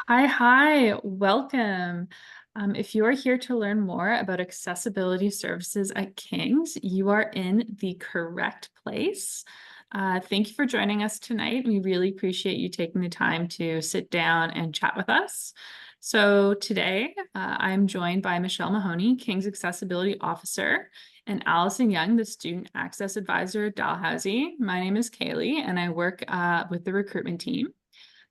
Hi, welcome. If you are here to learn more about accessibility services at King's, you are in the correct place. Thank you for joining us tonight. We really appreciate you taking the time to sit down and chat with us. So today, I'm joined by Michelle Mahoney, King's Accessibility Officer, and Allison Young, the Student Access Advisor at Dalhousie. My name is Kaylee, and I work with the recruitment team.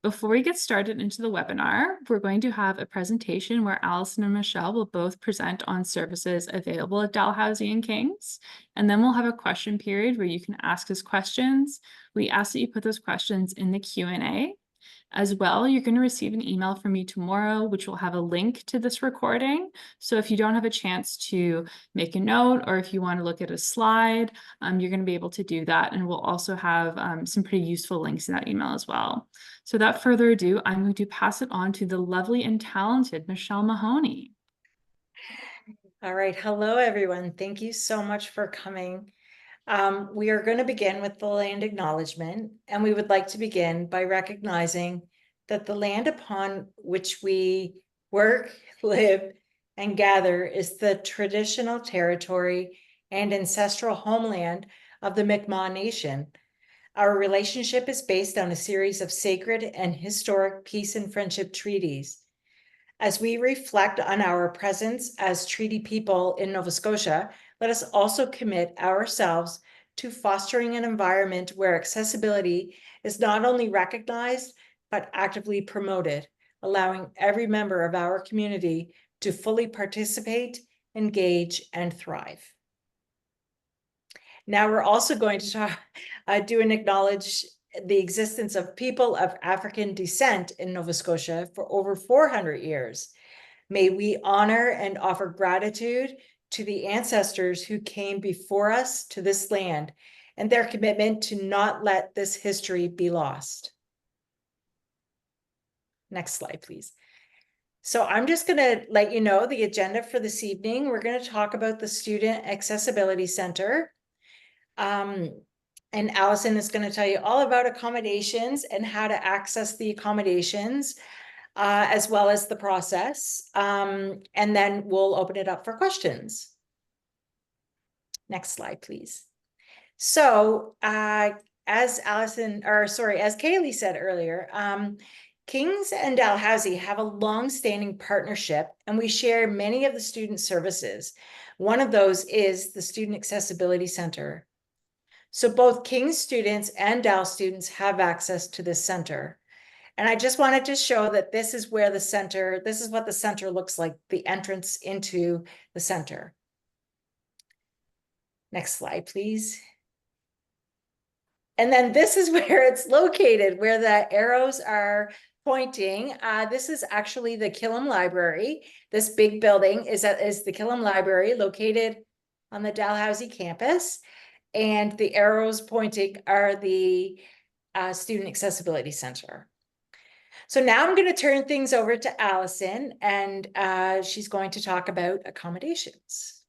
Before we get started into the webinar, we're going to have a presentation where Allison and Michelle will both present on services available at Dalhousie and King's. And then we'll have a question period where you can ask us questions. We ask that you put those questions in the Q&A. As well, you're going to receive an email from me tomorrow, which will have a link to this recording. So if you don't have a chance to make a note, or if you want to look at a slide, you're going to be able to do that. And we'll also have some pretty useful links in that email as well. So without further ado, I'm going to pass it on to the lovely and talented Michelle Mahoney. All right. Hello, everyone. Thank you so much for coming. We are going to begin with the land acknowledgement, and we would like to begin by recognizing that the land upon which we work, live, and gather is the traditional territory and ancestral homeland of the Mi'kmaq Nation. Our relationship is based on a series of sacred and historic peace and friendship treaties. As we reflect on our presence as treaty people in Nova Scotia, let us also commit ourselves to fostering an environment where accessibility is not only recognized, but actively promoted, allowing every member of our community to fully participate, engage, and thrive. Now we're also going to do and acknowledge the existence of people of African descent in Nova Scotia for over 400 years. May we honor and offer gratitude to the ancestors who came before us to this land and their commitment to not let this history be lost. Next slide, please. So I'm just going to let you know the agenda for this evening. We're going to talk about the Student Accessibility Center. And Allison is going to tell you all about accommodations and how to access the accommodations, as well as the process. And then we'll open it up for questions. Next slide, please. So as Kaylee said earlier, King's and Dalhousie have a long-standing partnership, and we share many of the student services. One of those is the Student Accessibility Center. So both King's students and Dal students have access to this center. And I just wanted to show that this is what the center looks like, the entrance into the center. Next slide, please. And then this is where it's located, where the arrows are pointing. This is actually the Killam Library. This big building is the Killam Library, located on the Dalhousie campus. And the arrows pointing are the Student Accessibility Center. So now I'm going to turn things over to Allison, and she's going to talk about accommodations.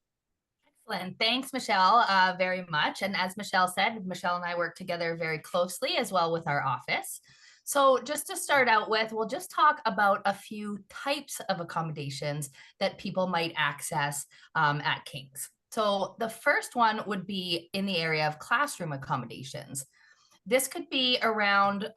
Excellent. Thanks, Michelle, very much. And as Michelle said, Michelle and I work together very closely as well with our office. So just to start out with, we'll just talk about a few types of accommodations that people might access at King's. So the first one would be in the area of classroom accommodations. This could be around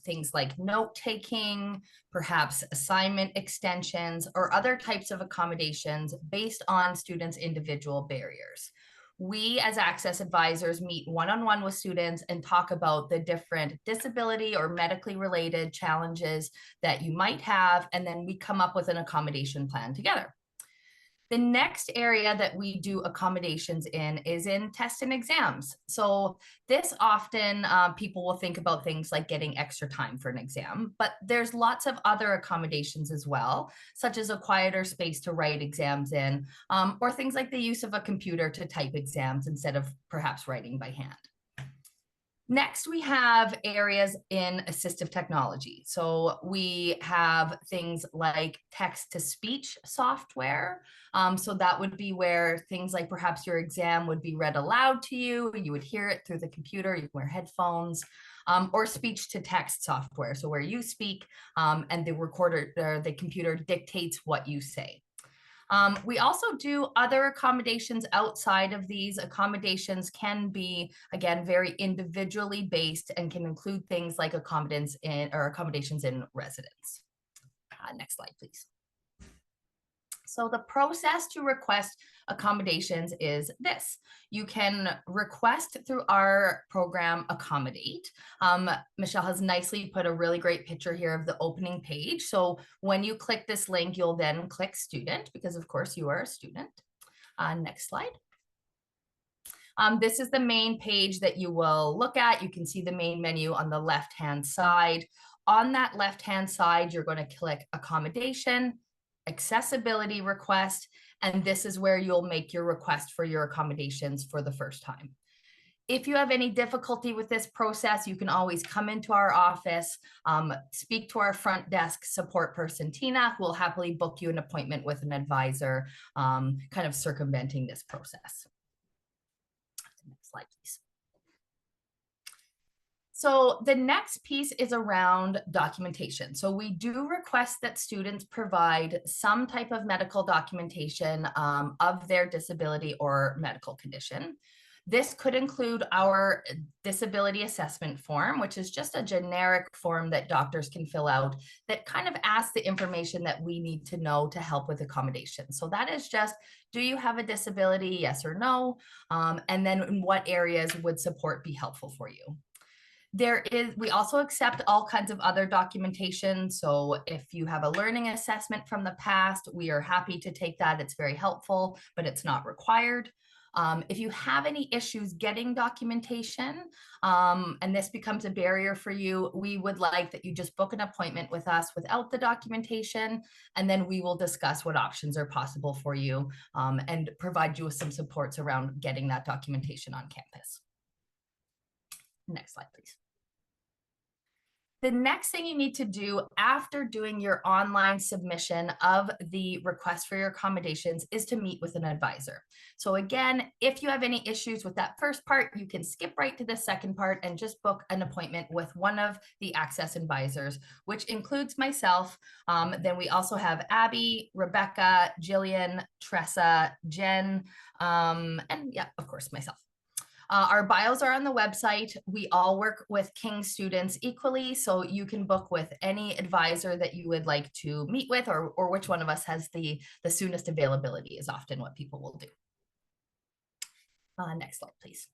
things like note-taking, perhaps assignment extensions, or other types of accommodations based on students' individual barriers. We, as Access Advisors, meet one-on-one with students and talk about the different disability or medically related challenges that you might have, and then we come up with an accommodation plan together. The next area that we do accommodations in is in tests and exams. So this often people will think about things like getting extra time for an exam, but there's lots of other accommodations as well, such as a quieter space to write exams in, or things like the use of a computer to type exams instead of perhaps writing by hand. Next, we have areas in assistive technology. So we have things like text-to-speech software. So that would be where things like perhaps your exam would be read aloud to you. You would hear it through the computer. You can wear headphones. Or speech-to-text software. So where you speak and the recorder or the computer dictates what you say. We also do other accommodations outside of these. Accommodations can be, again, very individually based and can include things like accommodations in residence. Next slide, please. So the process to request accommodations is this. You can request through our program Accommodate. Michelle has nicely put a really great picture here of the opening page. So when you click this link, you'll then click student because of course you are a student. Next slide. This is the main page that you will look at. You can see the main menu on the left-hand side. On that left-hand side, you're going to click accommodation, accessibility request, and this is where you'll make your request for your accommodations for the first time. If you have any difficulty with this process, you can always come into our office, speak to our front desk support person, Tina, who will happily book you an appointment with an advisor, kind of circumventing this process. Next slide, please. So the next piece is around documentation. So we do request that students provide some type of medical documentation of their disability or medical condition. This could include our disability assessment form, which is just a generic form that doctors can fill out that kind of asks the information that we need to know to help with accommodation. So that is just, do you have a disability? Yes or no? And then in what areas would support be helpful for you? We also accept all kinds of other documentation. So if you have a learning assessment from the past, we are happy to take that. It's very helpful, but it's not required. If you have any issues getting documentation, and this becomes a barrier for you, we would like that you just book an appointment with us without the documentation, and then we will discuss what options are possible for you and provide you with some supports around getting that documentation on campus. Next slide, please. The next thing you need to do after doing your online submission of the request for your accommodations is to meet with an advisor. So again, if you have any issues with that first part, you can skip right to the second part and just book an appointment with one of the Access advisors, which includes myself. Then we also have Abby, Rebecca, Jillian, Tressa, Jen, and yeah, of course, myself. Our bios are on the website. We all work with King students equally, so you can book with any advisor that you would like to meet with, or which one of us has the soonest availability is often what people will do. Next slide, please.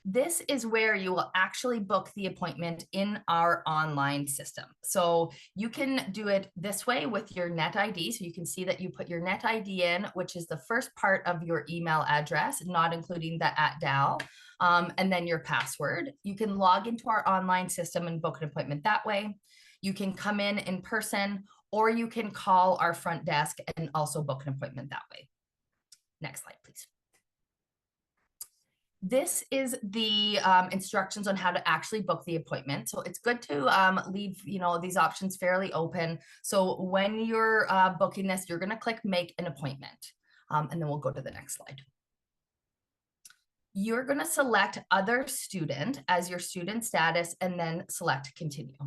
This is where you will actually book the appointment in our online system. So you can do it this way with your net ID. So you can see that you put your net ID in, which is the first part of your email address, not including the @DAL, and then your password. You can log into our online system and book an appointment that way. You can come in person, or you can call our front desk and also book an appointment that way. Next slide, please. This is the instructions on how to actually book the appointment. So it's good to leave these options fairly open. So when you're booking this, you're going to click make an appointment. And then we'll go to the next slide. You're going to select other student as your student status and then select continue.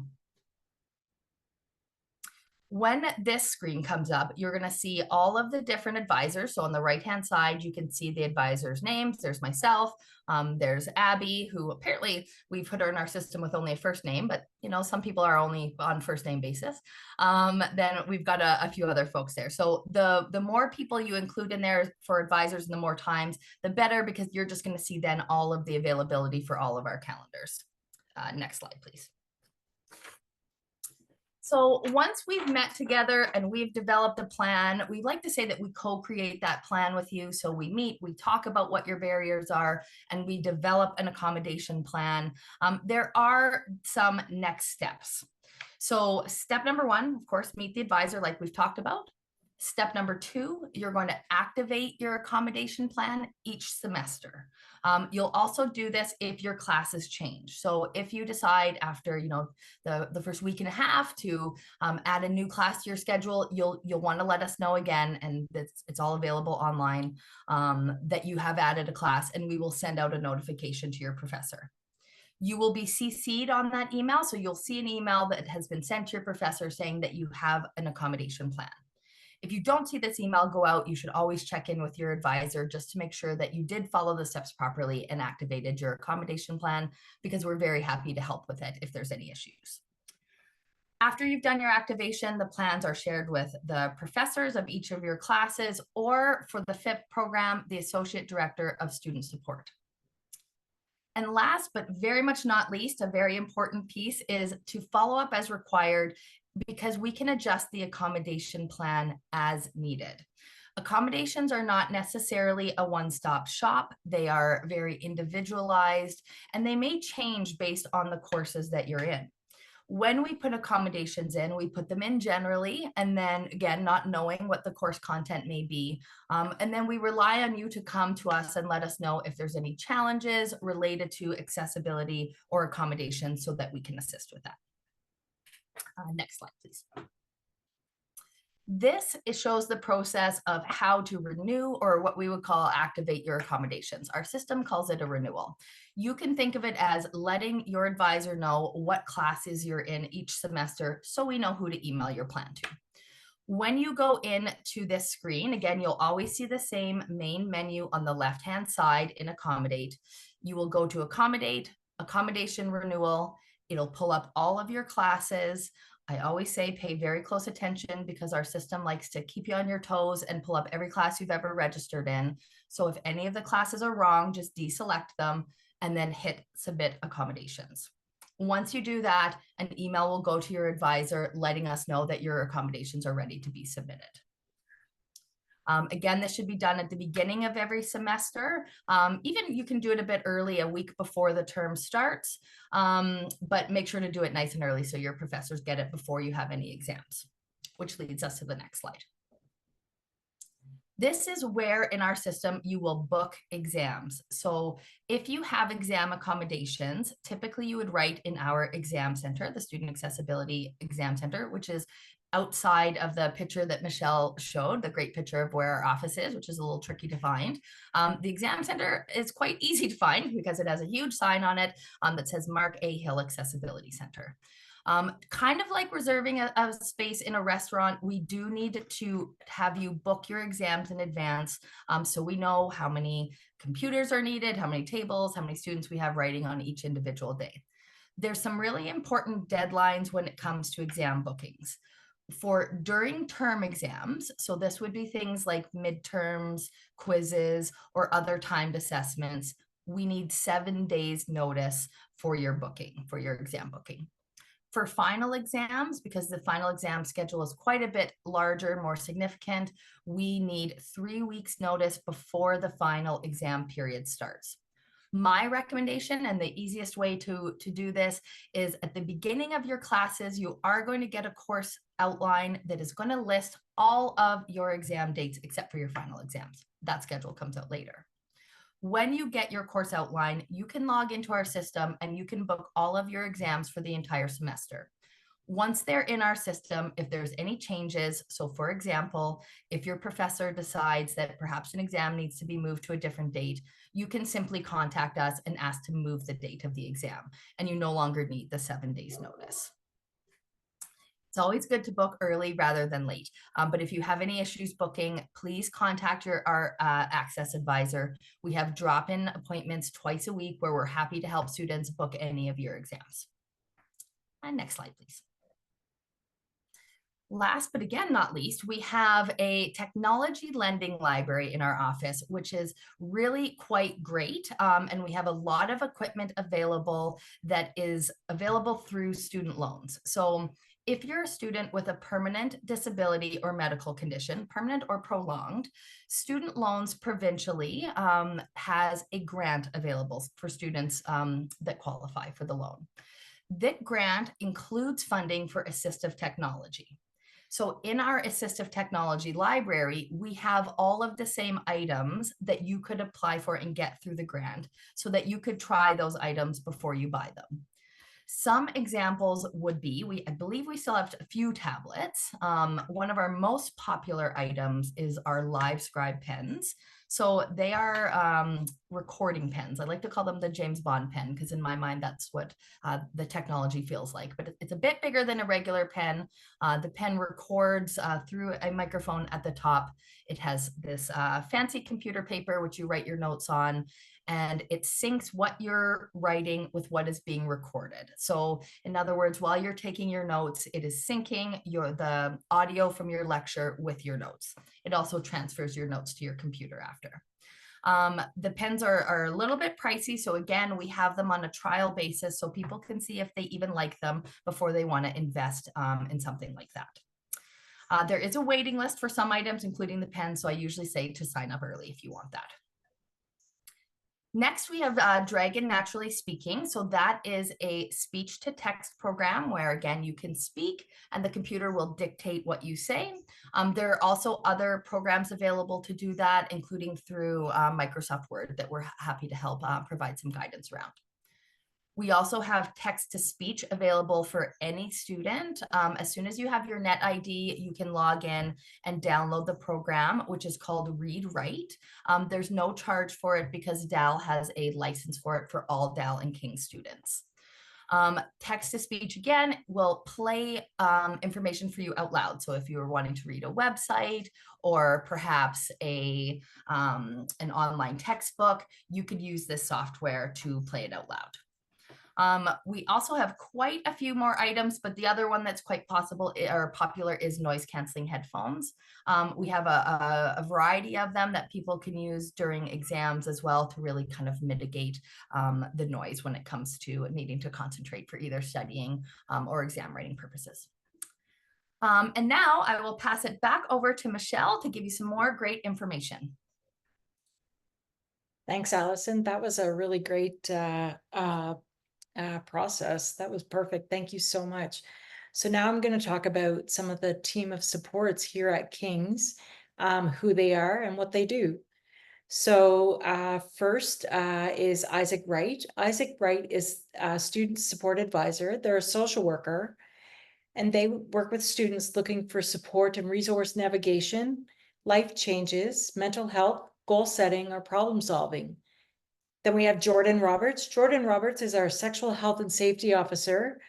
When this screen comes up, you're going to see all of the different advisors. So on the right-hand side, you can see the advisors' names. There's myself. There's Abby, who apparently we've put her in our system with only a first name, but some people are only on first name basis. Then we've got a few other folks there. So the more people you include in there for advisors and the more times, the better, because you're just going to see then all of the availability for all of our calendars. Next slide, please. So once we've met together and we've developed a plan, we like to say that we co-create that plan with you. So we meet, we talk about what your barriers are, and we develop an accommodation plan. There are some next steps. So step number one, of course, meet the advisor like we've talked about. Step number 2, you're going to activate your accommodation plan each semester. You'll also do this if your classes change. So if you decide after, the first week and a half to add a new class to your schedule, you'll want to let us know again, and it's all available online, that you have added a class, and we will send out a notification to your professor. You will be CC'd on that email, so you'll see an email that has been sent to your professor saying that you have an accommodation plan. If you don't see this email go out, you should always check in with your advisor just to make sure that you did follow the steps properly and activated your accommodation plan, because we're very happy to help with it if there's any issues. After you've done your activation, the plans are shared with the professors of each of your classes, or for the FIP program, the Associate Director of Student Support. And last, but very much not least, a very important piece is to follow up as required, because we can adjust the accommodation plan as needed. Accommodations are not necessarily a one-stop shop. They are very individualized, and they may change based on the courses that you're in. When we put accommodations in, we put them in generally, and then again, not knowing what the course content may be. And then we rely on you to come to us and let us know if there's any challenges related to accessibility or accommodations so that we can assist with that. Next slide, please. This shows the process of how to renew, or what we would call activate your accommodations. Our system calls it a renewal. You can think of it as letting your advisor know what classes you're in each semester, so we know who to email your plan to. When you go in to this screen, again, you'll always see the same main menu on the left-hand side in Accommodate. You will go to Accommodate, Accommodation Renewal. It'll pull up all of your classes. I always say pay very close attention, because our system likes to keep you on your toes and pull up every class you've ever registered in. So if any of the classes are wrong, just deselect them and then hit Submit Accommodations. Once you do that, an email will go to your advisor letting us know that your accommodations are ready to be submitted. Again, this should be done at the beginning of every semester. Even you can do it a bit early, a week before the term starts, but make sure to do it nice and early so your professors get it before you have any exams, which leads us to the next slide. This is where in our system you will book exams. So if you have exam accommodations, typically you would write in our exam center, the Student Accessibility Exam Center, which is outside of the picture that Michelle showed, the great picture of where our office is, which is a little tricky to find. The exam center is quite easy to find because it has a huge sign on it that says Mark A. Hill Accessibility Center. Kind of like reserving a space in a restaurant, we do need to have you book your exams in advance, so we know how many computers are needed, how many tables, how many students we have writing on each individual day. There's some really important deadlines when it comes to exam bookings. For during term exams, so this would be things like midterms, quizzes, or other timed assessments, we need 7 days notice for your booking, for your exam booking. For final exams, because the final exam schedule is quite a bit larger, more significant, we need 3 weeks notice before the final exam period starts. My recommendation, and the easiest way to do this, is at the beginning of your classes, you are going to get a course outline that is going to list all of your exam dates except for your final exams. That schedule comes out later. When you get your course outline, you can log into our system and you can book all of your exams for the entire semester. Once they're in our system, if there's any changes, so for example, if your professor decides that perhaps an exam needs to be moved to a different date, you can simply contact us and ask to move the date of the exam, and you no longer need the 7 days notice. It's always good to book early rather than late, but if you have any issues booking, please contact our Access advisor. We have drop-in appointments twice a week where we're happy to help students book any of your exams. And next slide, please. Last, but again, not least, we have a technology lending library in our office, which is really quite great. And we have a lot of equipment available that is available through student loans. So if you're a student with a permanent disability or medical condition, permanent or prolonged, Student Loans Provincially has a grant available for students that qualify for the loan. That grant includes funding for assistive technology. So in our assistive technology library, we have all of the same items that you could apply for and get through the grant so that you could try those items before you buy them. Some examples would be, I believe we still have a few tablets. One of our most popular items is our LiveScribe pens. So they are recording pens. I like to call them the James Bond pen because in my mind, that's what the technology feels like. But it's a bit bigger than a regular pen. The pen records through a microphone at the top. It has this fancy computer paper, which you write your notes on, and it syncs what you're writing with what is being recorded. So in other words, while you're taking your notes, it is syncing the audio from your lecture with your notes. It also transfers your notes to your computer after. The pens are a little bit pricey. So again, we have them on a trial basis so people can see if they even like them before they want to invest in something like that. There is a waiting list for some items, including the pen. So I usually say to sign up early if you want that. Next, we have Dragon Naturally Speaking. So that is a speech to text program where, again, you can speak and the computer will dictate what you say. There are also other programs available to do that, including through Microsoft Word that we're happy to help provide some guidance around. We also have text to speech available for any student. As soon as you have your Net ID, you can log in and download the program, which is called Read Write. There's no charge for it because Dal has a license for it for all Dal and King students. Text to speech, again, will play information for you out loud. So if you were wanting to read a website or perhaps an online textbook, you could use this software to play it out loud. We also have quite a few more items, but the other one that's quite popular is noise canceling headphones. We have a variety of them that people can use during exams as well to really kind of mitigate the noise when it comes to needing to concentrate for either studying or exam writing purposes. And now I will pass it back over to Michelle to give you some more great information. Thanks, Allison. That was a really great process. That was perfect. Thank you so much. So now I'm going to talk about some of the team of supports here at King's, who they are and what they do. So first is Isaac Wright. Isaac Wright is a student support advisor. They're a social worker, and they work with students looking for support and resource navigation, life changes, mental health, goal setting, or problem solving. Then we have Jordan Roberts. Jordan Roberts is our sexual health and safety officer.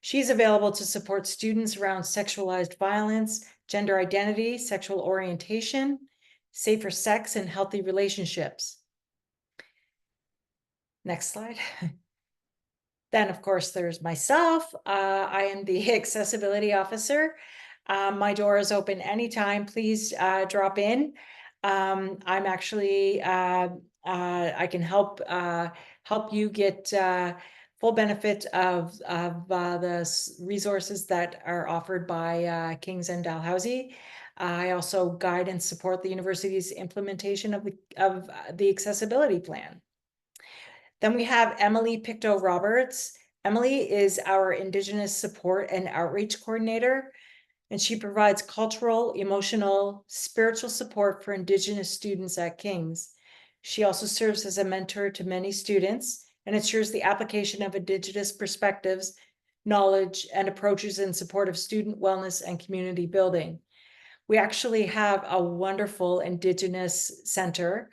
She's available to support students around sexualized violence, gender identity, sexual orientation, safer sex, and healthy relationships. Next slide. Then, of course, there's myself. I am the accessibility officer. My door is open anytime. Please drop in. I'm actually I can help you get full benefit of the resources that are offered by King's and Dalhousie. I also guide and support the university's implementation of the accessibility plan. Then we have Emily Pictou Roberts. Emily is our Indigenous support and outreach coordinator, and she provides cultural, emotional, spiritual support for Indigenous students at King's. She also serves as a mentor to many students and ensures the application of Indigenous perspectives, knowledge, and approaches in support of student wellness and community building. We actually have a wonderful Indigenous center,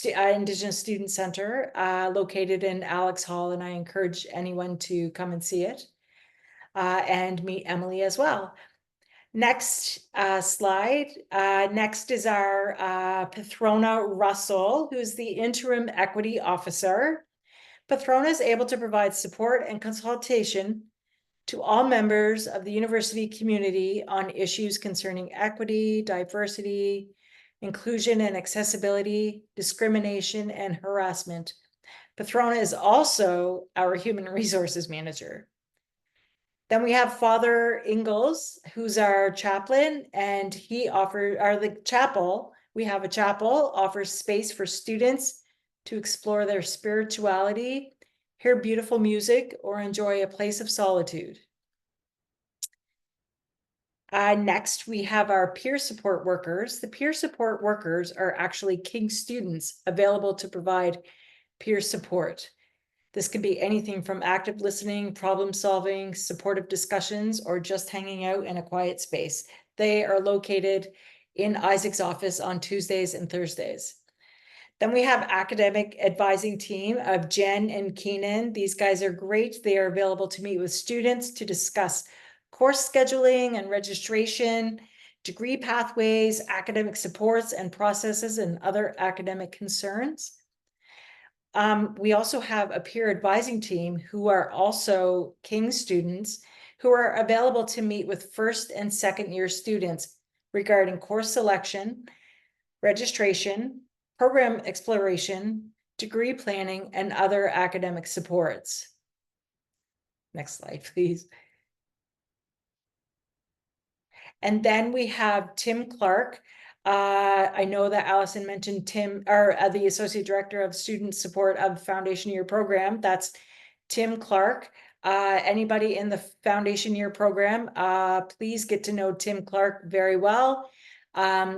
Indigenous Student Center, located in Alex Hall, and I encourage anyone to come and see it and meet Emily as well. Next slide. Next is our Pathrona Russell, who's the interim equity officer. Pathrona is able to provide support and consultation to all members of the university community on issues concerning equity, diversity, inclusion and accessibility, discrimination, and harassment. Pathrona is also our human resources manager. Then we have Father Ingalls, who's our chaplain, and we have a chapel, offers space for students to explore their spirituality, hear beautiful music, or enjoy a place of solitude. Next, we have our peer support workers. The peer support workers are actually King students available to provide peer support. This could be anything from active listening, problem solving, supportive discussions, or just hanging out in a quiet space. They are located in Isaac's office on Tuesdays and Thursdays. Then we have academic advising team of Jen and Keenan. These guys are great. They are available to meet with students to discuss course scheduling and registration, degree pathways, academic supports and processes, and other academic concerns. We also have a peer advising team who are also King students who are available to meet with first and second year students regarding course selection, registration, program exploration, degree planning, and other academic supports. Next slide, please. And then we have Tim Clark. I know that Allison mentioned Tim, or the Associate Director of Student Support of Foundation Year Program. That's Tim Clark. Anybody in the Foundation Year Program, please get to know Tim Clark very well.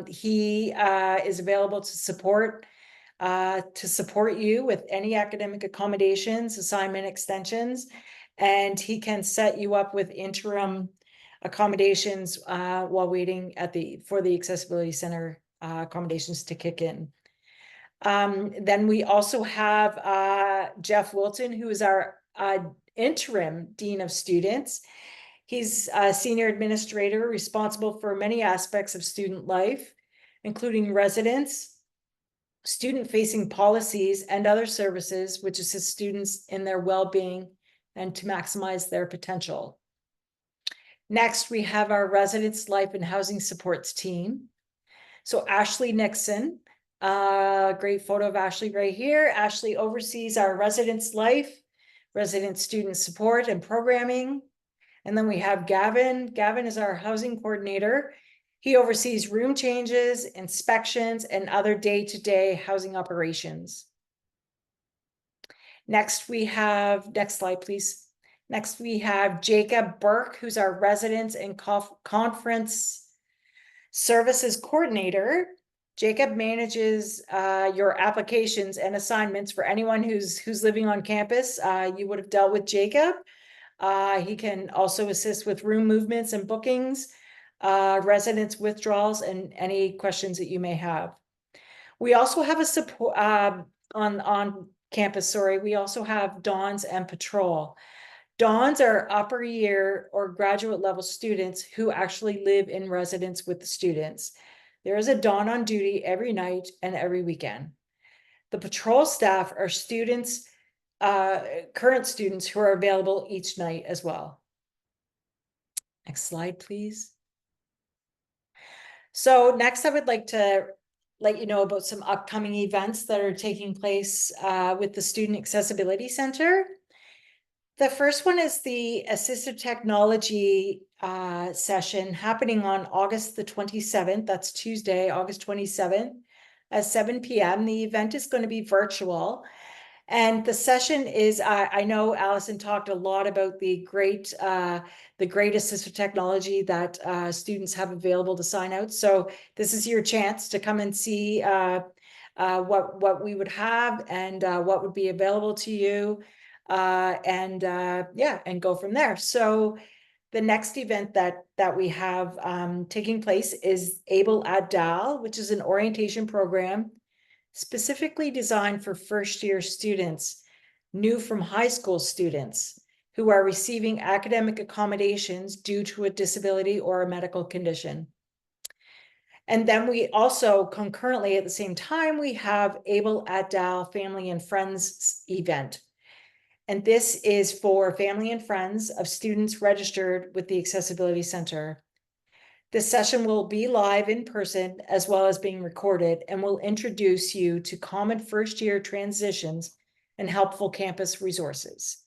He is available to support you with any academic accommodations, assignment extensions, and he can set you up with interim accommodations while waiting for the Accessibility Center accommodations to kick in. Then we also have Jeff Wilton, who is our interim Dean of Students. He's a senior administrator responsible for many aspects of student life, including residence, student-facing policies, and other services which assist students in their well-being and to maximize their potential. Next, we have our residence life and housing supports team. So Ashley Nixon, great photo of Ashley right here. Ashley oversees our residence life, resident student support and programming. And then we have Gavin. Gavin is our housing coordinator. He oversees room changes, inspections, and other day-to-day housing operations. Next, next slide, please. Next, we have Jacob Burke, who's our residence and conference services coordinator. Jacob manages your applications and assignments for anyone who's living on campus. You would have dealt with Jacob. He can also assist with room movements and bookings, residence withdrawals, and any questions that you may have. We also have a support on campus, sorry. We also have Dawns and Patrol. Dawns are upper year or graduate level students who actually live in residence with the students. There is a Dawn on duty every night and every weekend. The Patrol staff are students, current students who are available each night as well. Next slide, please. So next, I would like to let you know about some upcoming events that are taking place with the Student Accessibility Center. The first one is the Assistive Technology session happening on August the 27th. That's Tuesday, August 27th at 7 p.m. The event is going to be virtual. And the session is, I know Allison talked a lot about the great assistive technology that students have available to sign out. So this is your chance to come and see what we would have and what would be available to you. And go from there. So the next event that we have taking place is Able at Dal, which is an orientation program specifically designed for first-year students, new from high school students who are receiving academic accommodations due to a disability or a medical condition. And then we also concurrently at the same time, we have Able at Dal Family and Friends event. And this is for family and friends of students registered with the Accessibility Center. This session will be live in person as well as being recorded and will introduce you to common first-year transitions and helpful campus resources.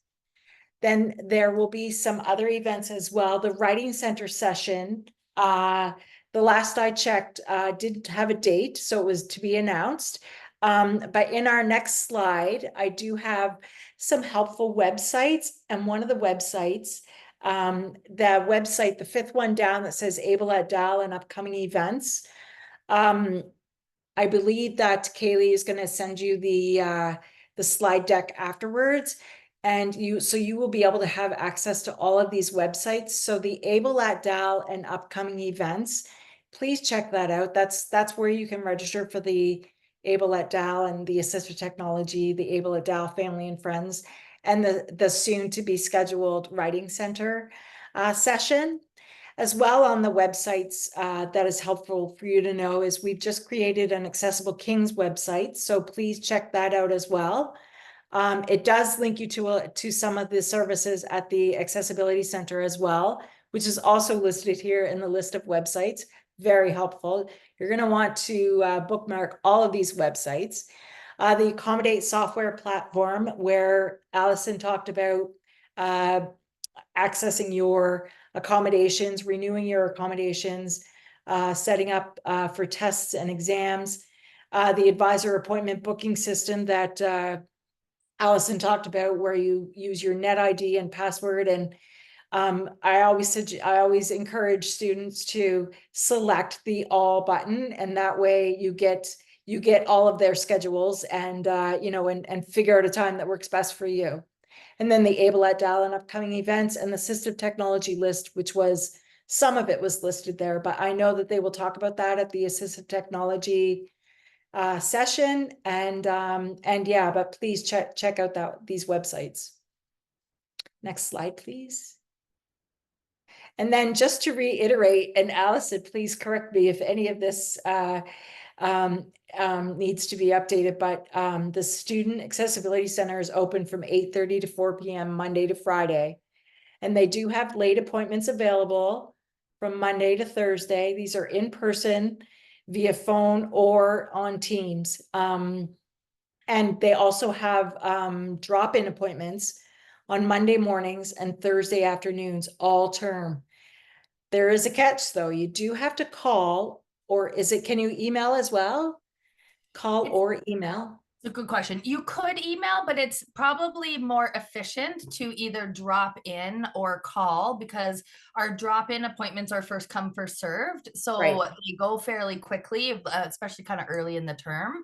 Then there will be some other events as well. The Writing Center session, the last I checked, didn't have a date, so it was to be announced. But in our next slide, I do have some helpful websites, and one of the websites the website, the fifth one down that says Able at Dal and upcoming events. I believe that Kaylee is going to send you the slide deck afterwards. And so you will be able to have access to all of these websites. So the Able at Dal and upcoming events, please check that out. That's where you can register for the Able at Dal and the Assistive Technology, the Able at Dal Family and Friends, and the soon to be scheduled Writing Center session. As well, on the websites that is helpful for you to know is we've just created an Accessible Kings website, so please check that out as well. It does link you to some of the services at the Accessibility Center as well, which is also listed here in the list of websites. Very helpful. You're going to want to bookmark all of these websites. The Accommodate software platform, where Allison talked about accessing your accommodations, renewing your accommodations, setting up for tests and exams, the advisor appointment booking system that Allison talked about, where you use your net ID and password. And I always encourage students to select the all button, and that way you get all of their schedules and and figure out a time that works best for you. And then the Able at Dal and upcoming events and the Assistive Technology list, which was, some of it was listed there, but I know that they will talk about that at the Assistive Technology session. And yeah, but please check out these websites. Next slide, please. And then just to reiterate, and Allison, please correct me if any of this needs to be updated, but the Student Accessibility Center is open from 8:30 to 4 p.m. Monday to Friday. And they do have late appointments available from Monday to Thursday. These are in person, via phone, or on Teams. And they also have drop-in appointments on Monday mornings and Thursday afternoons all term. There is a catch though. You do have to call, or can you email as well? Call or email? It's a good question. You could email, but it's probably more efficient to either drop in or call, because our drop-in appointments are first come, first served. So Right. they go fairly quickly, especially kind of early in the term.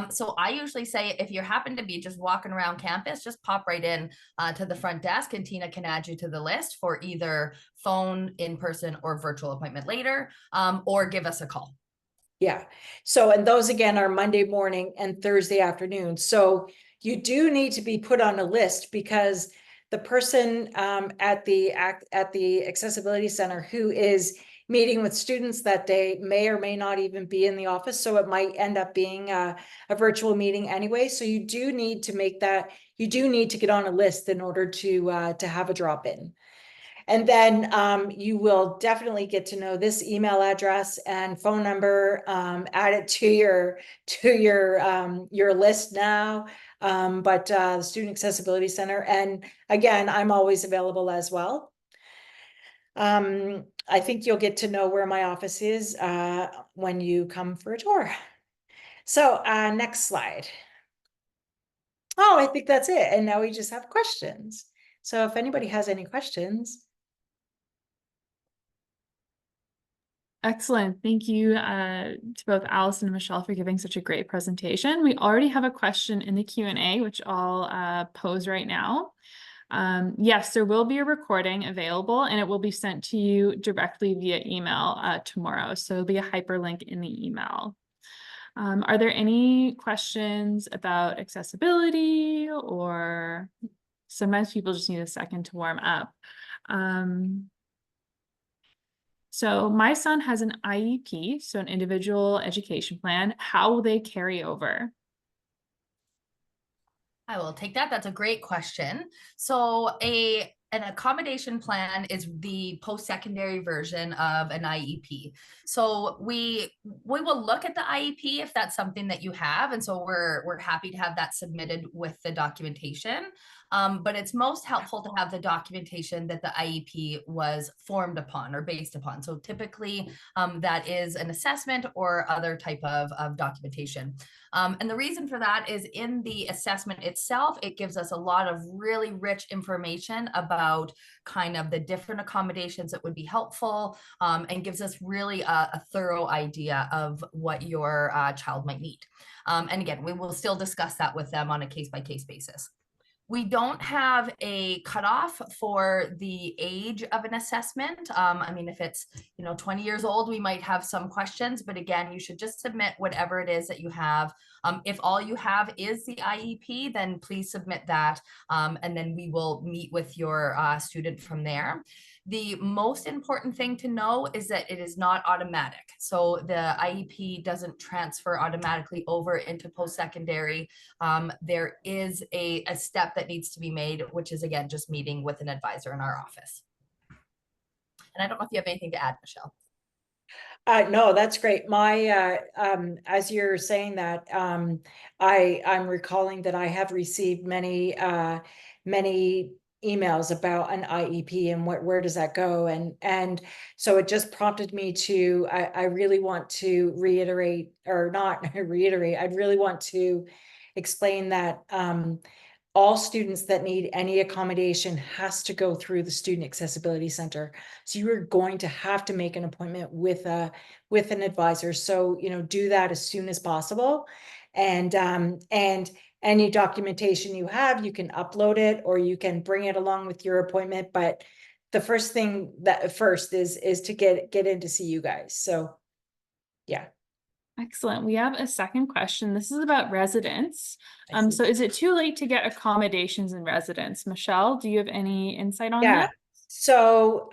So I usually say, if you happen to be just walking around campus, just pop right in to the front desk, and Tina can add you to the list for either phone, in person, or virtual appointment later, or give us a call. Yeah. So, and those again are Monday morning and Thursday afternoon. So you do need to be put on a list, because the person at the Accessibility Center who is meeting with students that day may or may not even be in the office. So it might end up being a virtual meeting anyway. So you do need to get on a list in order to have a drop-in. And then you will definitely get to know this email address and phone number. Add it to your list now. But the Student Accessibility Center, and again, I'm always available as well. I think you'll get to know where my office is when you come for a tour. So next slide. Oh, I think that's it. And now we just have questions. So if anybody has any questions. Excellent. Thank you to both Allison and Michelle for giving such a great presentation. We already have a question in the Q&A, which I'll pose right now. Yes, there will be a recording available, and it will be sent to you directly via email tomorrow. So there'll be a hyperlink in the email. Are there any questions about accessibility, or sometimes people just need a second to warm up? So my son has an IEP, so an individual education plan. How will they carry over? I will take that. That's a great question. So an accommodation plan is the post-secondary version of an IEP. So we will look at the IEP if that's something that you have. And so we're happy to have that submitted with the documentation. But it's most helpful to have the documentation that the IEP was formed upon or based upon. So typically that is an assessment or other type of documentation. And the reason for that is, in the assessment itself, it gives us a lot of really rich information about about kind of the different accommodations that would be helpful, and gives us really a thorough idea of what your child might need. And again, we will still discuss that with them on a case-by-case basis. We don't have a cutoff for the age of an assessment. I mean, if it's 20 years old, we might have some questions, but again, you should just submit whatever it is that you have. If all you have is the IEP, then please submit that, and then we will meet with your student from there. The most important thing to know is that it is not automatic. So the IEP doesn't transfer automatically over into post-secondary. There is a step that needs to be made, which is again, just meeting with an advisor in our office. And I don't know if you have anything to add, Michelle. No, that's great. My, as you're saying that, I'm recalling that I have received many emails about an IEP and where does that go? And so it just prompted me to, I really want to reiterate, or not reiterate, I'd really want to explain that, all students that need any accommodation has to go through the Student Accessibility Center. So you are going to have to make an appointment with an advisor. So, do that as soon as possible. And any documentation you have, you can upload it or you can bring it along with your appointment. But the first thing is to get in to see you guys. So yeah. Excellent. We have a second question. This is about residents. I see. So is it too late to get accommodations in residence? Michelle, do you have any insight on Yeah. that? So,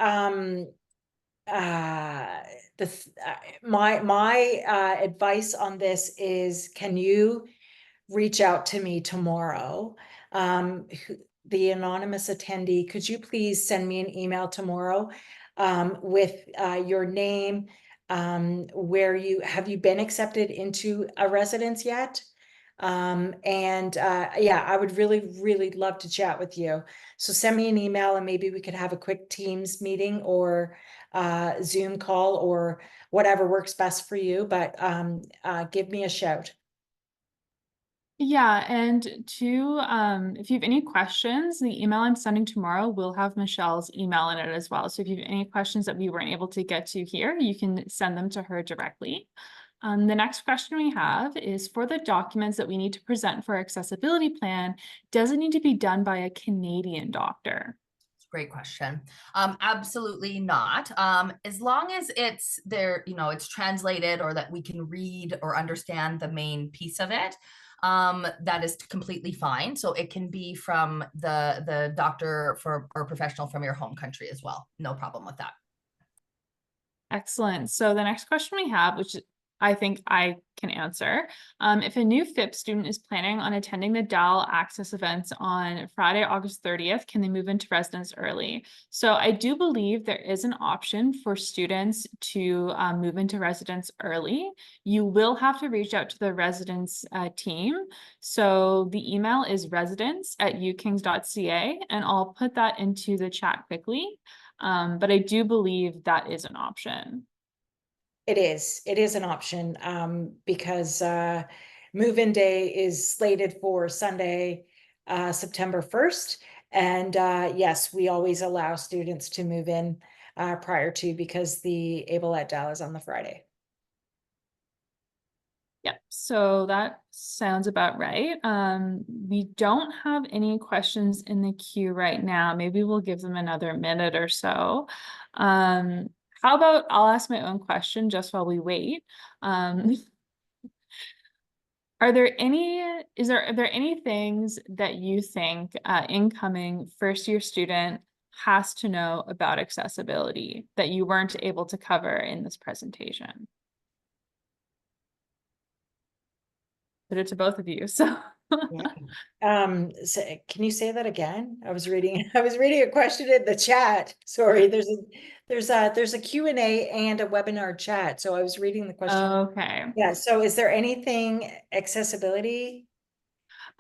my advice on this is, can you reach out to me tomorrow? The anonymous attendee, could you please send me an email tomorrow with your name, where have you been accepted into a residence yet? Yeah, I would really love to chat with you. So send me an email and maybe we could have a quick Teams meeting or Zoom call or whatever works best for you, but give me a shout. Yeah, and if you have any questions, the email I'm sending tomorrow will have Michelle's email in it as well. So if you have any questions that we weren't able to get to here, you can send them to her directly. The next question we have is, for the documents that we need to present for our accessibility plan, does it need to be done by a Canadian doctor? Great question. Absolutely not. As long as it's there, it's translated or that we can read or understand the main piece of it, that is completely fine. So it can be from the doctor or professional from your home country as well. No problem with that. Excellent. So the next question we have, which I think I can answer, if a new FIP student is planning on attending the DAL Access events on Friday, August 30th, can they move into residence early? So I do believe there is an option for students to move into residence early. You will have to reach out to the residence team. So the email is residence@ukings.ca, and I'll put that into the chat quickly. But I do believe that is an option. It is an option, because move-in day is slated for Sunday, September 1st. And yes, we always allow students to move in prior to, because the Able at DAL is on the Friday. Yep, so that sounds about right. We don't have any questions in the queue right now. Maybe we'll give them another minute or so. How about I'll ask my own question just while we wait. Are there any things that you think incoming first-year student has to know about accessibility that you weren't able to cover in this presentation? Put it to both of you, so. So can you say that again? I was reading a question in the chat. Sorry, there's a Q&A and a webinar chat. So I was reading the question. Okay. Yeah, so is there anything accessibility?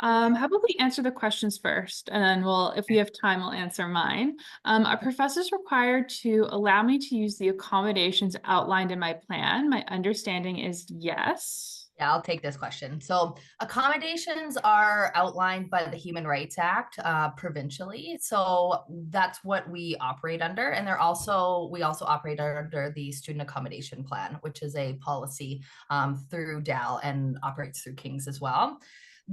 How about we answer the questions first, and then if we have time, we'll answer mine. Are professors required to allow me to use the accommodations outlined in my plan? My understanding is yes. I'll take this question. So accommodations are outlined by the Human Rights Act provincially. So that's what we operate under. And we also operate under the Student Accommodation Plan, which is a policy through Dal and operates through King's as well.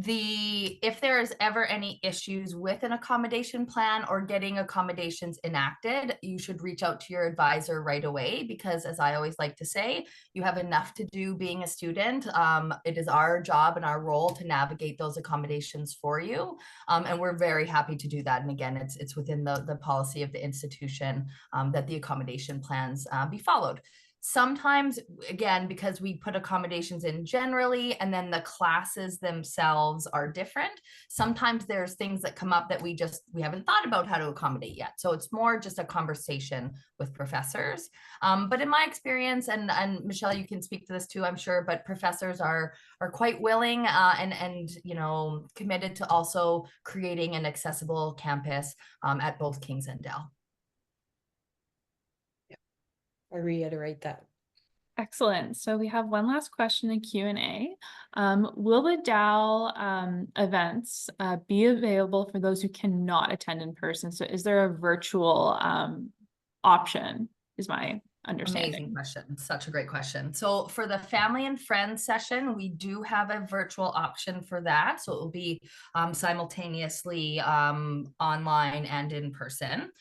If there is ever any issues with an accommodation plan or getting accommodations enacted, you should reach out to your advisor right away, because as I always like to say, you have enough to do being a student. It is our job and our role to navigate those accommodations for you. And we're very happy to do that. And again, it's within the policy of the institution that the accommodation plans be followed. Sometimes, again, because we put accommodations in generally and then the classes themselves are different, sometimes there's things that come up that we haven't thought about how to accommodate yet. So it's more just a conversation with professors. But in my experience, and Michelle, you can speak to this too, I'm sure, but professors are quite willing and committed to also creating an accessible campus at both King's and Dal. I reiterate that. Excellent. So we have one last question in Q&A. Will the Dal events be available for those who cannot attend in person? So is there a virtual option, is my understanding. Amazing question. Such a great question. So for the family and friends session, we do have a virtual option for that. So it will be simultaneously online and in person,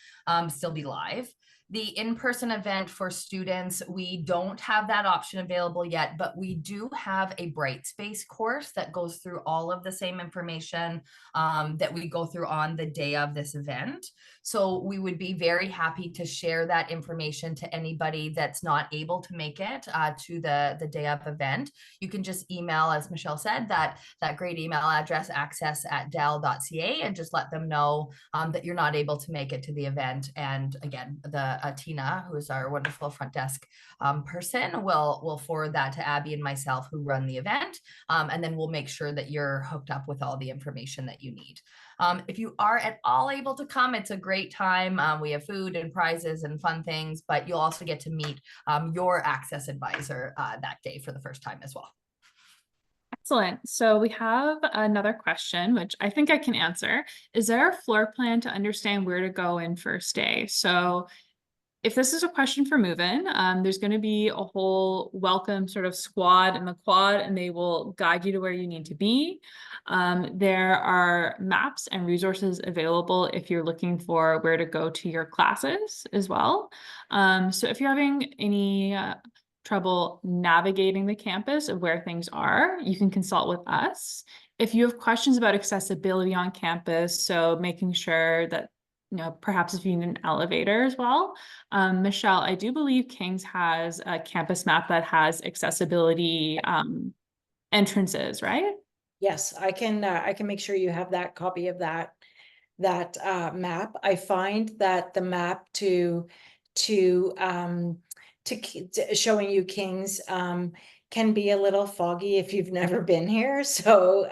still be live. The in-person event for students, we don't have that option available yet, but we do have a Brightspace course that goes through all of the same information that we go through on the day of this event. So we would be very happy to share that information to anybody that's not able to make it to the day of event. You can just email, as Michelle said, that great email address, access@dal.ca, and just let them know that you're not able to make it to the event. And again, Tina, who is our wonderful front desk person, will forward that to Abby and myself, who run the event. And then we'll make sure that you're hooked up with all the information that you need. If you are at all able to come, it's a great time. We have food and prizes and fun things, but you'll also get to meet your access advisor that day for the first time as well. Excellent. So we have another question, which I think I can answer. Is there a floor plan to understand where to go in first day? So if this is a question for move-in, there's going to be a whole welcome sort of squad in the quad, and they will guide you to where you need to be. There are maps and resources available if you're looking for where to go to your classes as well. So if you're having any trouble navigating the campus of where things are, you can consult with us. If you have questions about accessibility on campus, so making sure that perhaps if you need an elevator as well. Michelle, I do believe King's has a campus map that has accessibility entrances, right? Yes, I can make sure you have that copy of that map. I find that the map to showing you King's can be a little foggy if you've never been here. So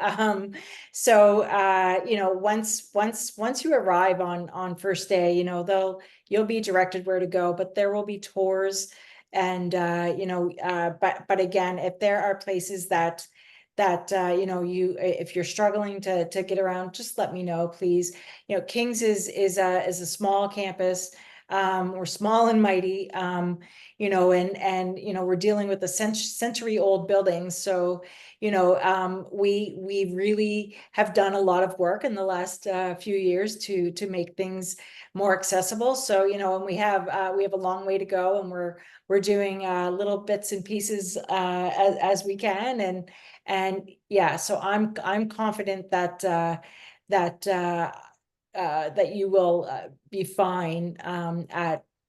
once you arrive on first day, you'll be directed where to go, but there will be tours. And but again, if there are places that if you're struggling to get around, just let me know, please. King's is a small campus. We're small and mighty, and we're dealing with a century-old buildings. So, we really have done a lot of work in the last few years to make things more accessible. So, and we have a long way to go, and we're doing little bits and pieces as we can, and yeah. So I'm confident that you will be fine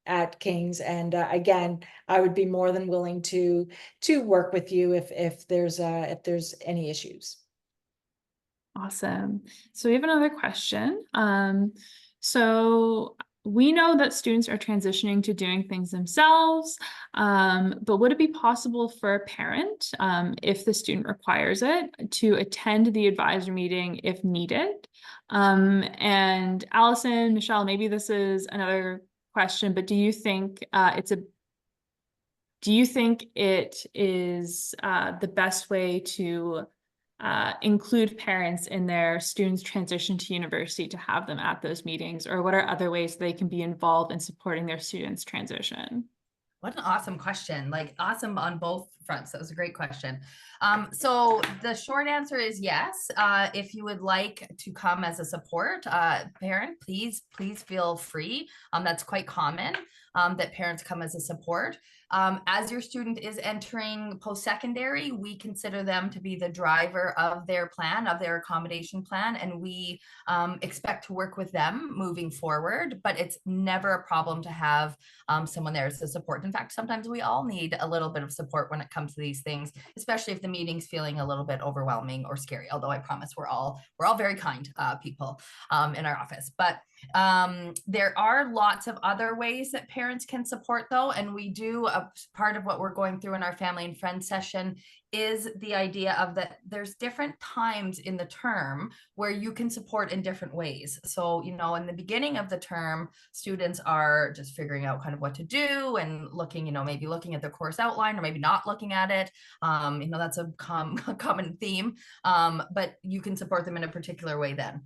at King's. And again, I would be more than willing to work with you if there's any issues. Awesome. So we have another question. So we know that students are transitioning to doing things themselves, but would it be possible for a parent, if the student requires it, to attend the advisor meeting if needed? And Allison, Michelle, maybe this is another question, but do you think it's do you think it is the best way to include parents in their students' transition to university to have them at those meetings, or what are other ways they can be involved in supporting their students' transition? What an awesome question. Like awesome on both fronts. That was a great question. So the short answer is yes. If you would like to come as a support parent, please feel free. That's quite common that parents come as a support. As your student is entering post-secondary, we consider them to be the driver of their plan, of their accommodation plan, and we expect to work with them moving forward, but it's never a problem to have someone there as a support. In fact, sometimes we all need a little bit of support when it comes to these things, especially if the meeting's feeling a little bit overwhelming or scary, although I promise we're all very kind people in our office. But there are lots of other ways that parents can support though, and we do part of what we're going through in our family and friends session is the idea of that there's different times in the term where you can support in different ways. So, you know, in the beginning of the term, students are just figuring out kind of what to do and looking, you know, maybe looking at the course outline or maybe not looking at it. You know, that's a common theme, but you can support them in a particular way then.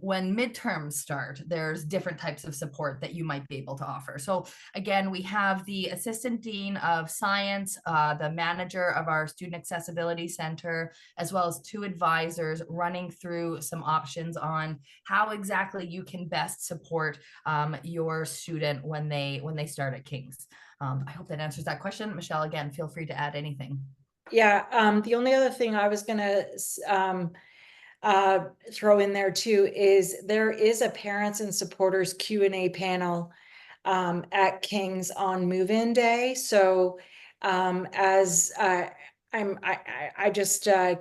When midterms start, there's different types of support that you might be able to offer. So again, we have the assistant dean of science, the manager of our student accessibility center, as well as 2 advisors running through some options on how exactly you can best support your student when they start at King's. I hope that answers that question. Michelle, again, feel free to add anything. Yeah, the only other thing I was gonna throw in there too is there is a parents and supporters Q&A panel at King's on move-in day. So as I just was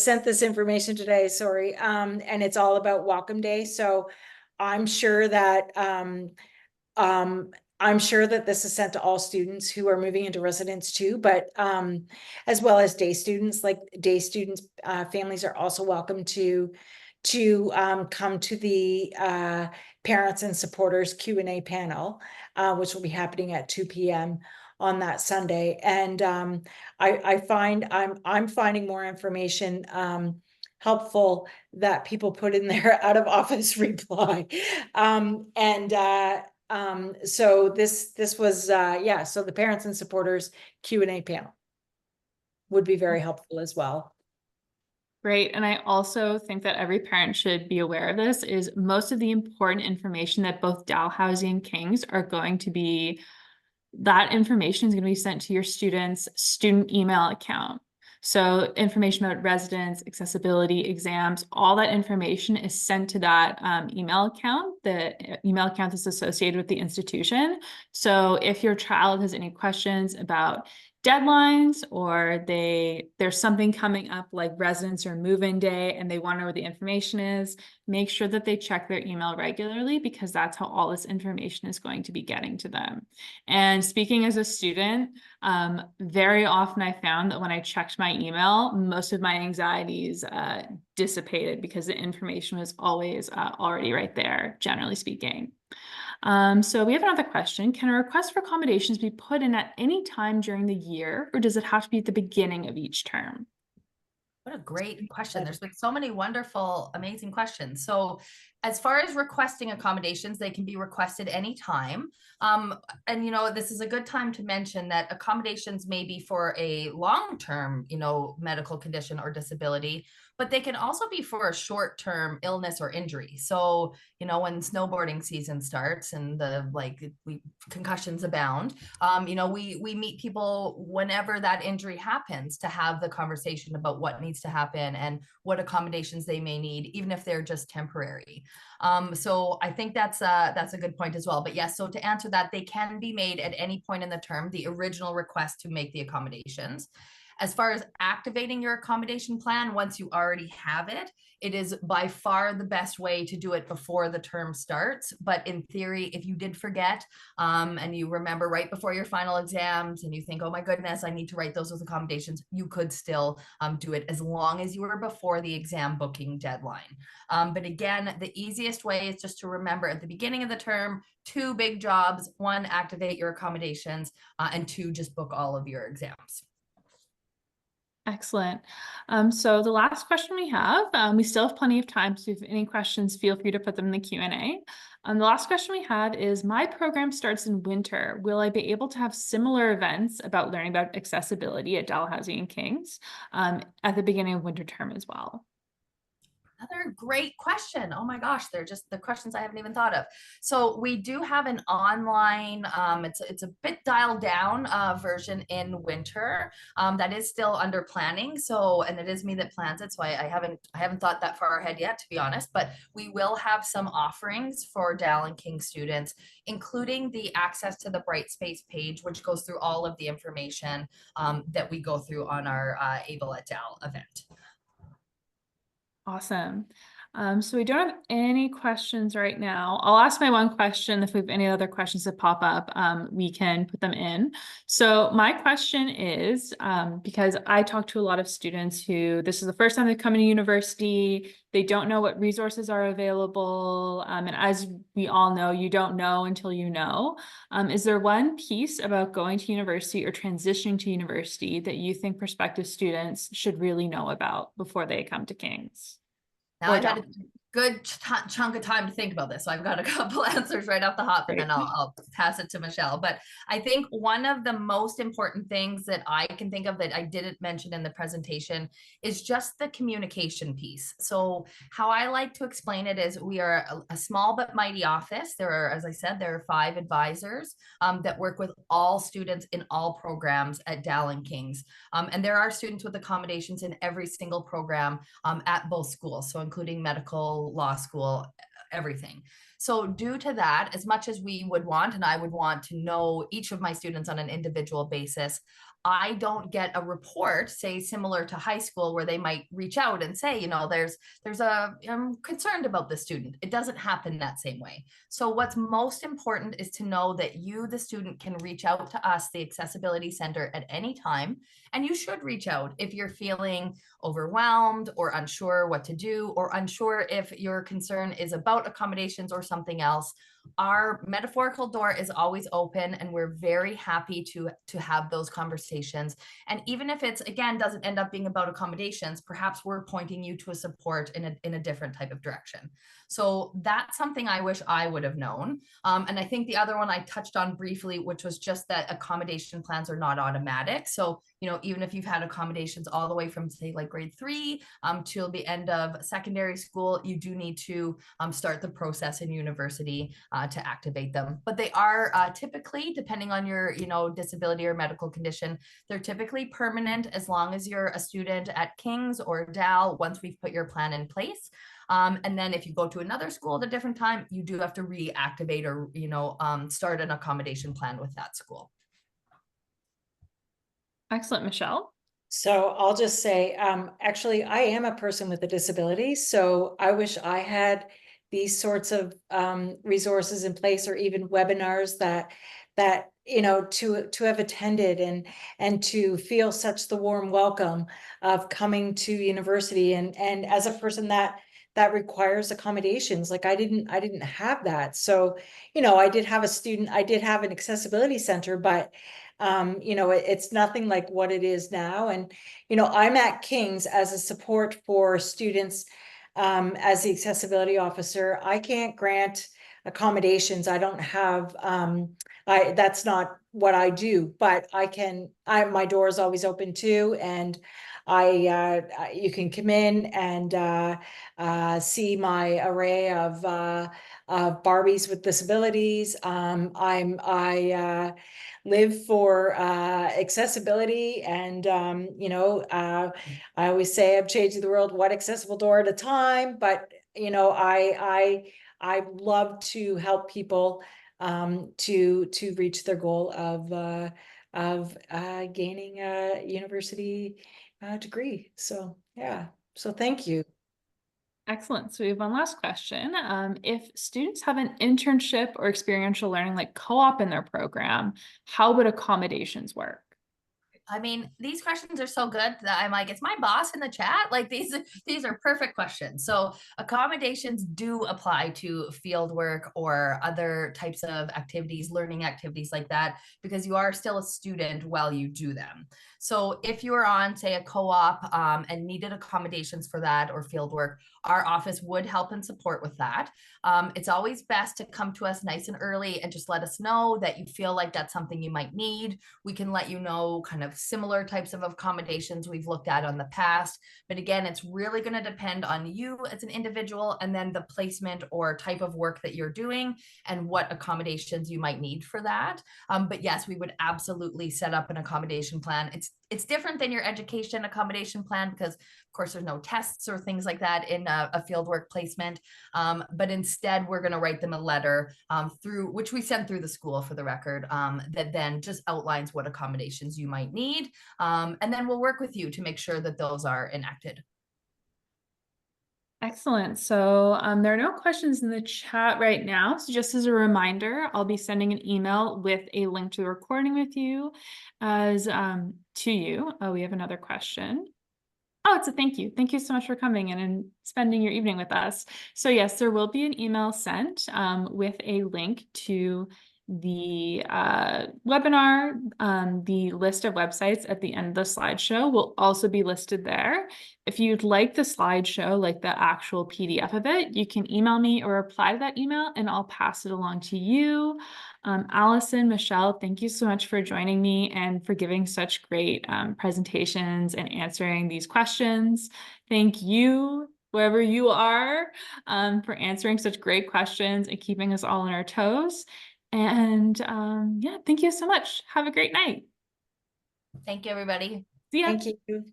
sent this information today, sorry, and it's all about welcome day. So I'm sure that this is sent to all students who are moving into residence too, but as well as day students, families are also welcome to come to the parents and supporters Q&A panel, which will be happening at 2 p.m. on that Sunday. And I'm finding more information helpful that people put in their out of office reply. So this was yeah, so the parents and supporters Q&A panel would be very helpful as well. Great. And I also think that every parent should be aware of this is most of the important information that both Dalhousie and King's are going to be, that information is going to be sent to your student's student email account. So information about residence, accessibility, exams, all that information is sent to that email account. The email account is associated with the institution. So if your child has any questions about deadlines or there's something coming up like residence or move-in day and they want to know where the information is, make sure that they check their email regularly because that's how all this information is going to be getting to them. And speaking as a student, very often I found that when I checked my email, most of my anxieties dissipated because the information was always already right there, generally speaking. So we have another question. Can a request for accommodations be put in at any time during the year, or does it have to be at the beginning of each term? What a great question. There's been so many wonderful, amazing questions. So as far as requesting accommodations, they can be requested anytime. And, you know, this is a good time to mention that accommodations may be for a long-term, you know, medical condition or disability, but they can also be for a short-term illness or injury. So, you know, when snowboarding season starts and concussions abound, you know, we meet people whenever that injury happens to have the conversation about what needs to happen and what accommodations they may need, even if they're just temporary. So I think that's a good point as well. But yes, so to answer that, they can be made at any point in the term, the original request to make the accommodations. As far as activating your accommodation plan, once you already have it, it is by far the best way to do it before the term starts. But in theory, if you did forget, and you remember right before your final exams and you think, oh my goodness, I need to write those as accommodations, you could still do it as long as you were before the exam booking deadline. But again, the easiest way is just to remember at the beginning of the term, 2 big jobs: 1, activate your accommodations, and 2, just book all of your exams. Excellent. So the last question we have, we still have plenty of time, so if any questions, feel free to put them in the Q&A. The last question we have is, my program starts in winter. Will I be able to have similar events about learning about accessibility at Dalhousie and King's at the beginning of winter term as well? Another great question. Oh my gosh, they're just the questions I haven't even thought of. So we do have an online, it's a bit dialed down version in winter that is still under planning. So, and it is me that plans it, so I haven't thought that far ahead yet, to be honest. But we will have some offerings for Dal and King students, including the access to the Brightspace page, which goes through all of the information that we go through on our Able at Dal event. Awesome. So we don't have any questions right now. I'll ask my one question. If we have any other questions that pop up, we can put them in. So my question is, because I talk to a lot of students who, this is the first time they've come to university, they don't know what resources are available. And as we all know, you don't know until you know. Is there one piece about going to university or transitioning to university that you think prospective students should really know about before they come to King's? Now I've had a good chunk of time to think about this, so I've got a couple answers right off the hop, and then I'll pass it to Michelle. But I think one of the most important things that I can think of that I didn't mention in the presentation is just the communication piece. So how I like to explain it is, we are a small but mighty office. There are, as I said, there are 5 advisors that work with all students in all programs at Dal and King's. And there are students with accommodations in every single program at both schools, so including medical, law school, everything. So due to that, as much as we would want, and I would want to know each of my students on an individual basis, I don't get a report, say similar to high school, where they might reach out and say, you know, I'm concerned about the student. It doesn't happen that same way. So what's most important is to know that you, the student, can reach out to us, the Accessibility Center, at any time. And you should reach out if you're feeling overwhelmed or unsure what to do, or unsure if your concern is about accommodations or something else. Our metaphorical door is always open, and we're very happy to have those conversations. And even if it's, again, doesn't end up being about accommodations, perhaps we're pointing you to a support in a different type of direction. So that's something I wish I would have known. And I think the other one I touched on briefly, which was just that accommodation plans are not automatic. So, you know, even if you've had accommodations all the way from, say, like grade 3 till the end of secondary school, you do need to start the process in university to activate them. But they are typically, depending on your, you know, disability or medical condition, they're typically permanent as long as you're a student at King's or Dal once we've put your plan in place. And then if you go to another school at a different time, you do have to reactivate or, you know, start an accommodation plan with that school. Excellent, Michelle. So I'll just say, actually, I am a person with a disability, so I wish I had these sorts of resources in place, or even webinars that you know, to have attended and to feel such the warm welcome of coming to university. And as a person that requires accommodations, like I didn't have that. So, you know, I did have an accessibility center, but you know, it's nothing like what it is now. And, you know, I'm at King's as a support for students. As the accessibility officer, I can't grant accommodations. I don't have, that's not what I do, but my door is always open too. And you can come in and see my array of Barbies with disabilities. I live for accessibility, and you know, I always say I'm changing the world one accessible door at a time. But you know, I love to help people to reach their goal of gaining a university degree. So yeah, so thank you. Excellent. So we have one last question. If students have an internship or experiential learning like co-op in their program, how would accommodations work? I mean, these questions are so good that I'm like, it's my boss in the chat. Like these are perfect questions. So accommodations do apply to field work or other types of activities, learning activities like that, because you are still a student while you do them. So if you are on, say, a co-op and needed accommodations for that or field work, our office would help and support with that. It's always best to come to us nice and early and just let us know that you feel like that's something you might need. We can let you know kind of similar types of accommodations we've looked at on the past. But again, it's really going to depend on you as an individual and then the placement or type of work that you're doing and what accommodations you might need for that. But yes, we would absolutely set up an accommodation plan. It's different than your education accommodation plan because, of course, there's no tests or things like that in a fieldwork placement. But instead, we're going to write them a letter through which we send through the school for the record that then just outlines what accommodations you might need. And then we'll work with you to make sure that those are enacted. Excellent. So there are no questions in the chat right now. So just as a reminder, I'll be sending an email with a link to the recording with you as to you. Oh, we have another question. Oh, it's a thank you. Thank you so much for coming in and spending your evening with us. So yes, there will be an email sent with a link to the webinar. The list of websites at the end of the slideshow will also be listed there. If you'd like the slideshow, like the actual PDF of it, you can email me or reply to that email and I'll pass it along to you. Allison, Michelle, thank you so much for joining me and for giving such great presentations and answering these questions. Thank you, wherever you are, for answering such great questions and keeping us all on our toes. And yeah, thank you so much. Have a great night. Thank you, everybody. See ya. Thank you.